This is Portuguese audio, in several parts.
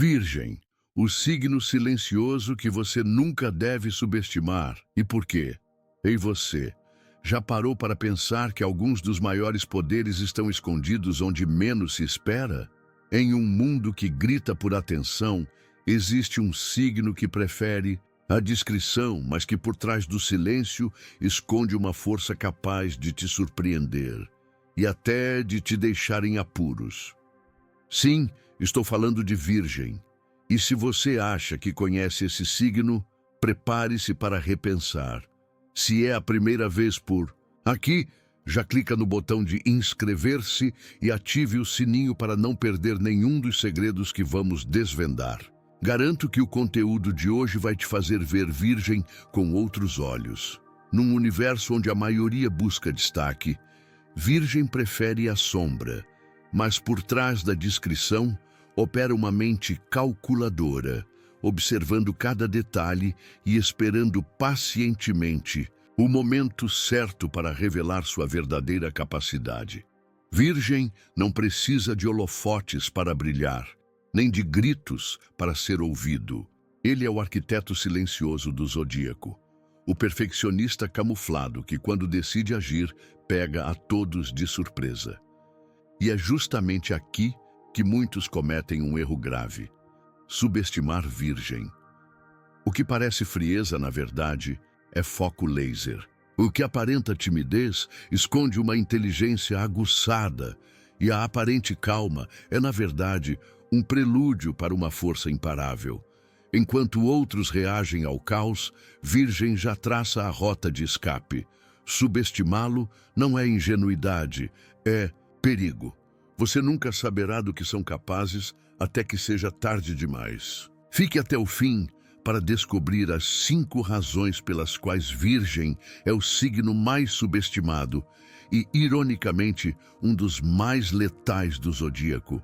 Virgem, o signo silencioso que você nunca deve subestimar. E por quê? Ei você, já parou para pensar que alguns dos maiores poderes estão escondidos onde menos se espera? Em um mundo que grita por atenção, existe um signo que prefere a discrição, mas que por trás do silêncio esconde uma força capaz de te surpreender e até de te deixar em apuros. Sim, estou falando de Virgem. E se você acha que conhece esse signo, prepare-se para repensar. Se é a primeira vez por aqui, já clica no botão de inscrever-se e ative o sininho para não perder nenhum dos segredos que vamos desvendar. Garanto que o conteúdo de hoje vai te fazer ver Virgem com outros olhos. Num universo onde a maioria busca destaque, Virgem prefere a sombra, mas por trás da discrição opera uma mente calculadora, observando cada detalhe e esperando pacientemente o momento certo para revelar sua verdadeira capacidade. Virgem não precisa de holofotes para brilhar, nem de gritos para ser ouvido. Ele é o arquiteto silencioso do zodíaco, o perfeccionista camuflado que, quando decide agir, pega a todos de surpresa. E é justamente aqui que muitos cometem um erro grave: subestimar Virgem. O que parece frieza, na verdade, é foco laser. O que aparenta timidez esconde uma inteligência aguçada, e a aparente calma é, na verdade, um prelúdio para uma força imparável. Enquanto outros reagem ao caos, Virgem já traça a rota de escape. Subestimá-lo não é ingenuidade, é perigo. Você nunca saberá do que são capazes até que seja tarde demais. Fique até o fim para descobrir as 5 razões pelas quais Virgem é o signo mais subestimado e, ironicamente, um dos mais letais do zodíaco.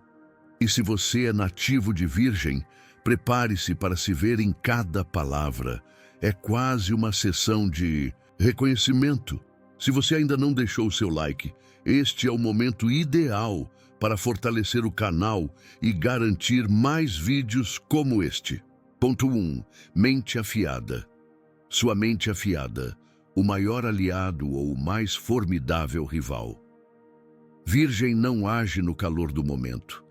E se você é nativo de Virgem, prepare-se para se ver em cada palavra. É quase uma sessão de reconhecimento. Se você ainda não deixou o seu like, este é o momento ideal para fortalecer o canal e garantir mais vídeos como este. Ponto 1. Mente afiada. Sua mente afiada, o maior aliado ou o mais formidável rival. Virgem não age no calor do momento.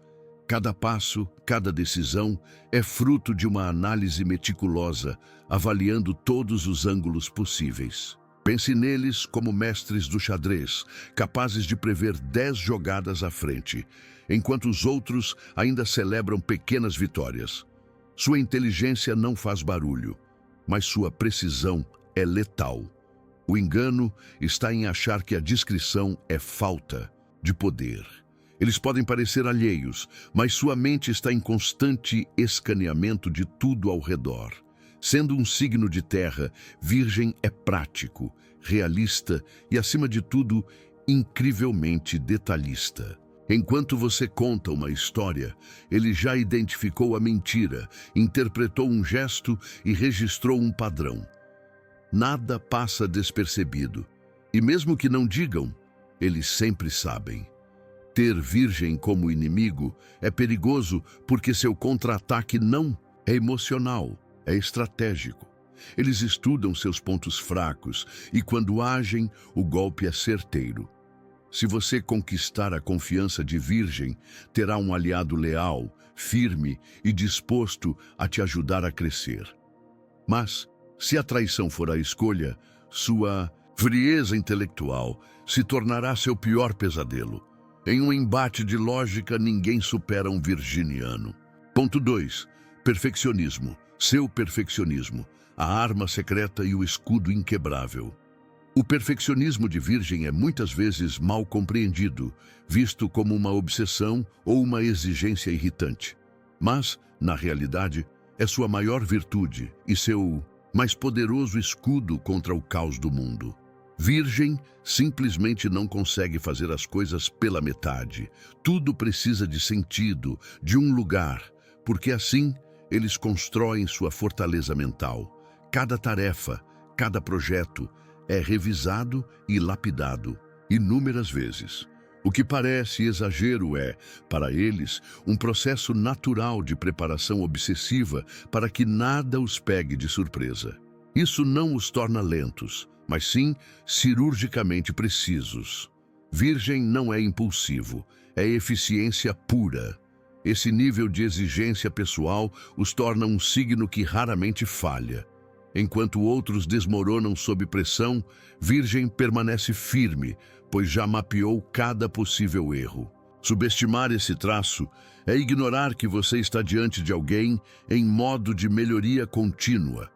Cada passo, cada decisão é fruto de uma análise meticulosa, avaliando todos os ângulos possíveis. Pense neles como mestres do xadrez, capazes de prever 10 jogadas à frente, enquanto os outros ainda celebram pequenas vitórias. Sua inteligência não faz barulho, mas sua precisão é letal. O engano está em achar que a discrição é falta de poder. Eles podem parecer alheios, mas sua mente está em constante escaneamento de tudo ao redor. Sendo um signo de terra, Virgem é prático, realista e, acima de tudo, incrivelmente detalhista. Enquanto você conta uma história, ele já identificou a mentira, interpretou um gesto e registrou um padrão. Nada passa despercebido, e mesmo que não digam, eles sempre sabem. Ter Virgem como inimigo é perigoso porque seu contra-ataque não é emocional, é estratégico. Eles estudam seus pontos fracos e, quando agem, o golpe é certeiro. Se você conquistar a confiança de Virgem, terá um aliado leal, firme e disposto a te ajudar a crescer. Mas, se a traição for a escolha, sua frieza intelectual se tornará seu pior pesadelo. Em um embate de lógica, ninguém supera um virginiano. Ponto 2. Perfeccionismo. Seu perfeccionismo. A arma secreta e o escudo inquebrável. O perfeccionismo de Virgem é muitas vezes mal compreendido, visto como uma obsessão ou uma exigência irritante. Mas, na realidade, é sua maior virtude e seu mais poderoso escudo contra o caos do mundo. Virgem simplesmente não consegue fazer as coisas pela metade. Tudo precisa de sentido, de um lugar, porque assim eles constroem sua fortaleza mental. Cada tarefa, cada projeto é revisado e lapidado inúmeras vezes. O que parece exagero é, para eles, um processo natural de preparação obsessiva para que nada os pegue de surpresa. Isso não os torna lentos, mas sim cirurgicamente precisos. Virgem não é impulsivo, é eficiência pura. Esse nível de exigência pessoal os torna um signo que raramente falha. Enquanto outros desmoronam sob pressão, Virgem permanece firme, pois já mapeou cada possível erro. Subestimar esse traço é ignorar que você está diante de alguém em modo de melhoria contínua.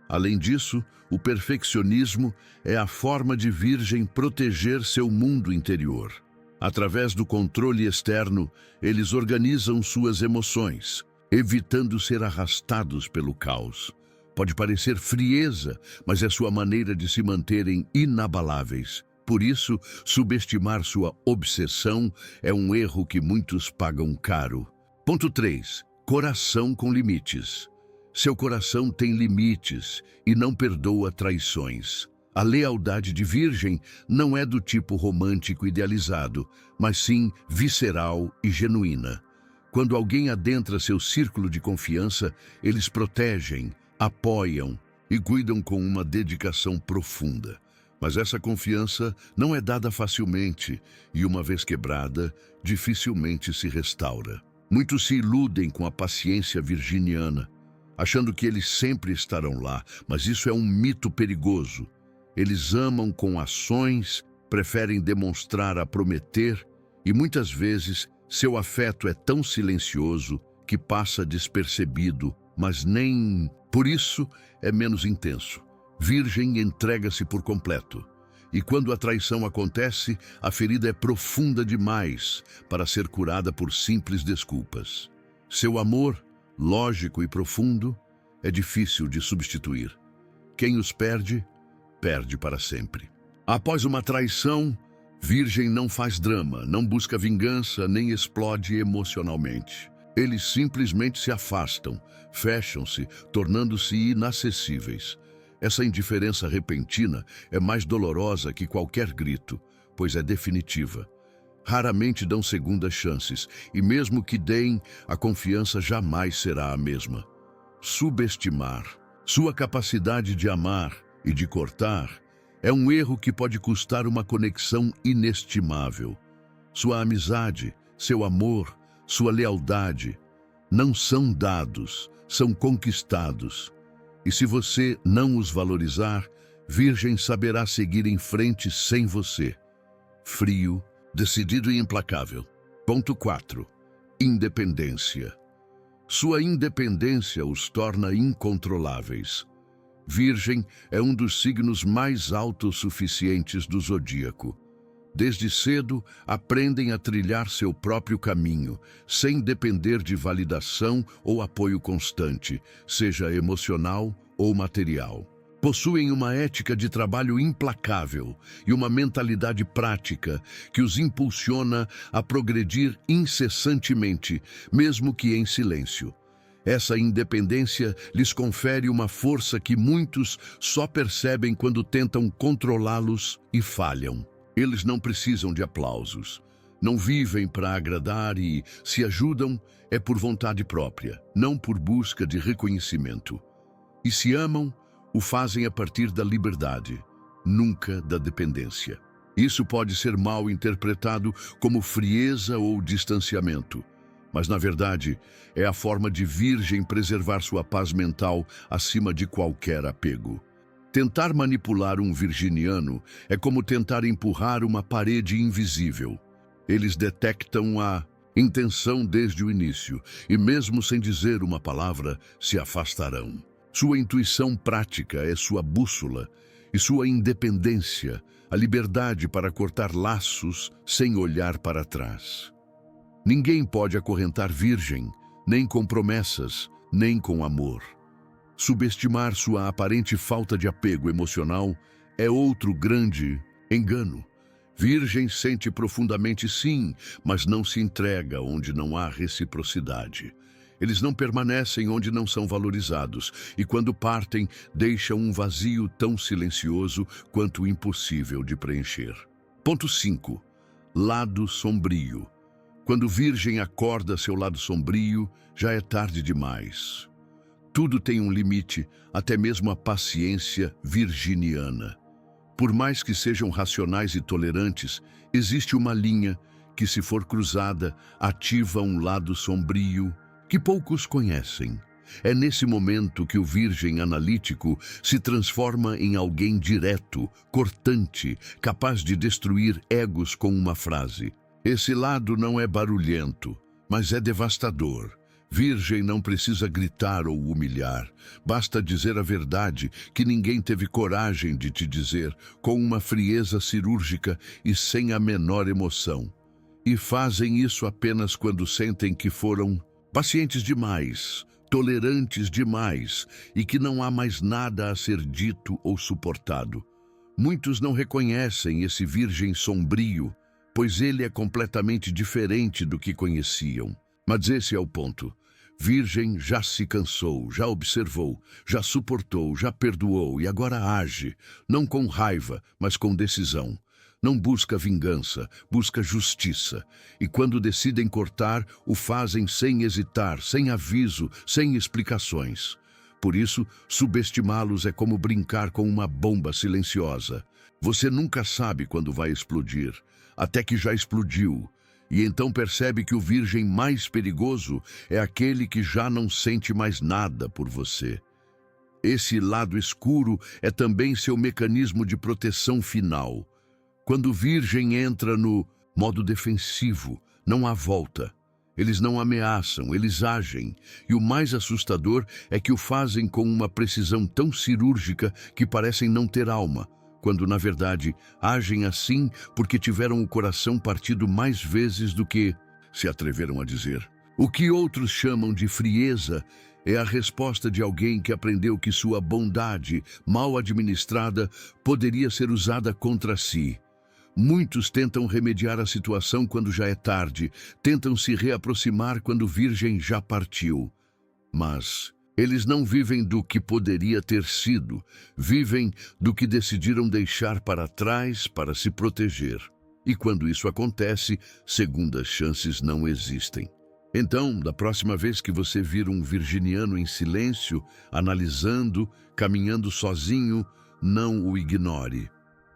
Além disso, o perfeccionismo é a forma de Virgem proteger seu mundo interior. Através do controle externo, eles organizam suas emoções, evitando ser arrastados pelo caos. Pode parecer frieza, mas é sua maneira de se manterem inabaláveis. Por isso, subestimar sua obsessão é um erro que muitos pagam caro. Ponto 3. Coração com limites. Seu coração tem limites e não perdoa traições. A lealdade de Virgem não é do tipo romântico idealizado, mas sim visceral e genuína. Quando alguém adentra seu círculo de confiança, eles protegem, apoiam e cuidam com uma dedicação profunda. Mas essa confiança não é dada facilmente e, uma vez quebrada, dificilmente se restaura. Muitos se iludem com a paciência virginiana, achando que eles sempre estarão lá, mas isso é um mito perigoso. Eles amam com ações, preferem demonstrar a prometer e muitas vezes seu afeto é tão silencioso que passa despercebido, mas nem por isso é menos intenso. Virgem entrega-se por completo. E quando a traição acontece, a ferida é profunda demais para ser curada por simples desculpas. Seu amor, lógico e profundo, é difícil de substituir. Quem os perde, perde para sempre. Após uma traição, Virgem não faz drama, não busca vingança, nem explode emocionalmente. Eles simplesmente se afastam, fecham-se, tornando-se inacessíveis. Essa indiferença repentina é mais dolorosa que qualquer grito, pois é definitiva. Raramente dão segundas chances, e mesmo que deem, a confiança jamais será a mesma. Subestimar sua capacidade de amar e de cortar é um erro que pode custar uma conexão inestimável. Sua amizade, seu amor, sua lealdade não são dados, são conquistados. E se você não os valorizar, Virgem saberá seguir em frente sem você. Frio, decidido e implacável. Ponto 4. Independência. Sua independência os torna incontroláveis. Virgem é um dos signos mais autossuficientes do zodíaco. Desde cedo, aprendem a trilhar seu próprio caminho, sem depender de validação ou apoio constante, seja emocional ou material. Possuem uma ética de trabalho implacável e uma mentalidade prática que os impulsiona a progredir incessantemente, mesmo que em silêncio. Essa independência lhes confere uma força que muitos só percebem quando tentam controlá-los e falham. Eles não precisam de aplausos, não vivem para agradar e, se ajudam, é por vontade própria, não por busca de reconhecimento. E se amam, o fazem a partir da liberdade, nunca da dependência. Isso pode ser mal interpretado como frieza ou distanciamento, mas, na verdade, é a forma de Virgem preservar sua paz mental acima de qualquer apego. Tentar manipular um virginiano é como tentar empurrar uma parede invisível. Eles detectam a intenção desde o início e, mesmo sem dizer uma palavra, se afastarão. Sua intuição prática é sua bússola e sua independência, a liberdade para cortar laços sem olhar para trás. Ninguém pode acorrentar Virgem, nem com promessas, nem com amor. Subestimar sua aparente falta de apego emocional é outro grande engano. Virgem sente profundamente sim, mas não se entrega onde não há reciprocidade. Eles não permanecem onde não são valorizados e, quando partem, deixam um vazio tão silencioso quanto impossível de preencher. Ponto 5. Lado sombrio. Quando Virgem acorda seu lado sombrio, já é tarde demais. Tudo tem um limite, até mesmo a paciência virginiana. Por mais que sejam racionais e tolerantes, existe uma linha que, se for cruzada, ativa um lado sombrio que poucos conhecem. É nesse momento que o Virgem analítico se transforma em alguém direto, cortante, capaz de destruir egos com uma frase. Esse lado não é barulhento, mas é devastador. Virgem não precisa gritar ou humilhar. Basta dizer a verdade que ninguém teve coragem de te dizer, com uma frieza cirúrgica e sem a menor emoção. E fazem isso apenas quando sentem que foram pacientes demais, tolerantes demais e que não há mais nada a ser dito ou suportado. Muitos não reconhecem esse Virgem sombrio, pois ele é completamente diferente do que conheciam. Mas esse é o ponto. Virgem já se cansou, já observou, já suportou, já perdoou e agora age, não com raiva, mas com decisão. Não busca vingança, busca justiça. E quando decidem cortar, o fazem sem hesitar, sem aviso, sem explicações. Por isso, subestimá-los é como brincar com uma bomba silenciosa. Você nunca sabe quando vai explodir, até que já explodiu. E então percebe que o Virgem mais perigoso é aquele que já não sente mais nada por você. Esse lado escuro é também seu mecanismo de proteção final. Quando o Virgem entra no modo defensivo, não há volta. Eles não ameaçam, eles agem. E o mais assustador é que o fazem com uma precisão tão cirúrgica que parecem não ter alma, quando, na verdade, agem assim porque tiveram o coração partido mais vezes do que se atreveram a dizer. O que outros chamam de frieza é a resposta de alguém que aprendeu que sua bondade, mal administrada, poderia ser usada contra si. Muitos tentam remediar a situação quando já é tarde, tentam se reaproximar quando o Virgem já partiu. Mas eles não vivem do que poderia ter sido, vivem do que decidiram deixar para trás para se proteger. E quando isso acontece, segundas chances não existem. Então, da próxima vez que você vir um virginiano em silêncio, analisando, caminhando sozinho, não o ignore.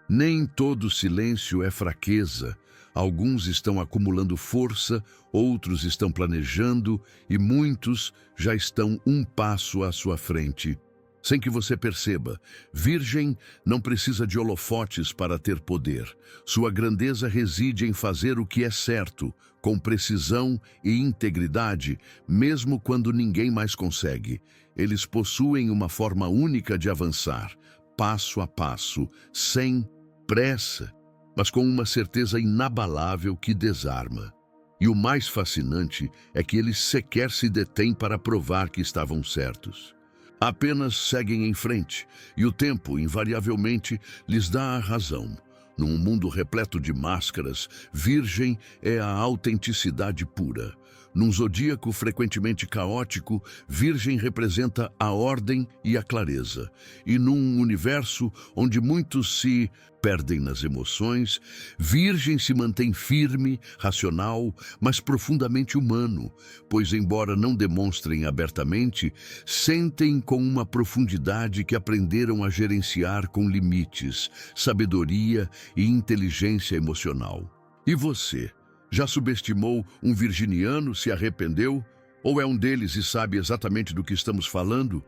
Nem todo silêncio é fraqueza. Alguns estão acumulando força, outros estão planejando e muitos já estão um passo à sua frente. Sem que você perceba, Virgem não precisa de holofotes para ter poder. Sua grandeza reside em fazer o que é certo, com precisão e integridade, mesmo quando ninguém mais consegue. Eles possuem uma forma única de avançar, passo a passo, sem pressa, mas com uma certeza inabalável que desarma. E o mais fascinante é que eles sequer se detêm para provar que estavam certos. Apenas seguem em frente, e o tempo, invariavelmente, lhes dá a razão. Num mundo repleto de máscaras, Virgem é a autenticidade pura. Num zodíaco frequentemente caótico, Virgem representa a ordem e a clareza. E num universo onde muitos se perdem nas emoções, Virgem se mantém firme, racional, mas profundamente humano, pois, embora não demonstrem abertamente, sentem com uma profundidade que aprenderam a gerenciar com limites, sabedoria e inteligência emocional. E você? Já subestimou um virginiano, se arrependeu? Ou é um deles e sabe exatamente do que estamos falando?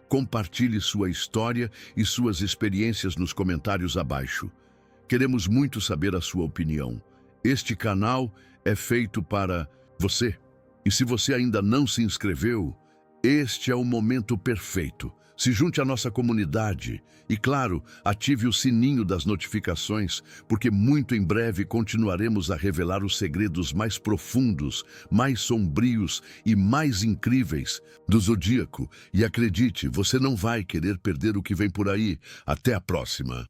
Compartilhe sua história e suas experiências nos comentários abaixo. Queremos muito saber a sua opinião. Este canal é feito para você. E se você ainda não se inscreveu, este é o momento perfeito. Se junte à nossa comunidade e, claro, ative o sininho das notificações, porque muito em breve continuaremos a revelar os segredos mais profundos, mais sombrios e mais incríveis do zodíaco. E acredite, você não vai querer perder o que vem por aí. Até a próxima!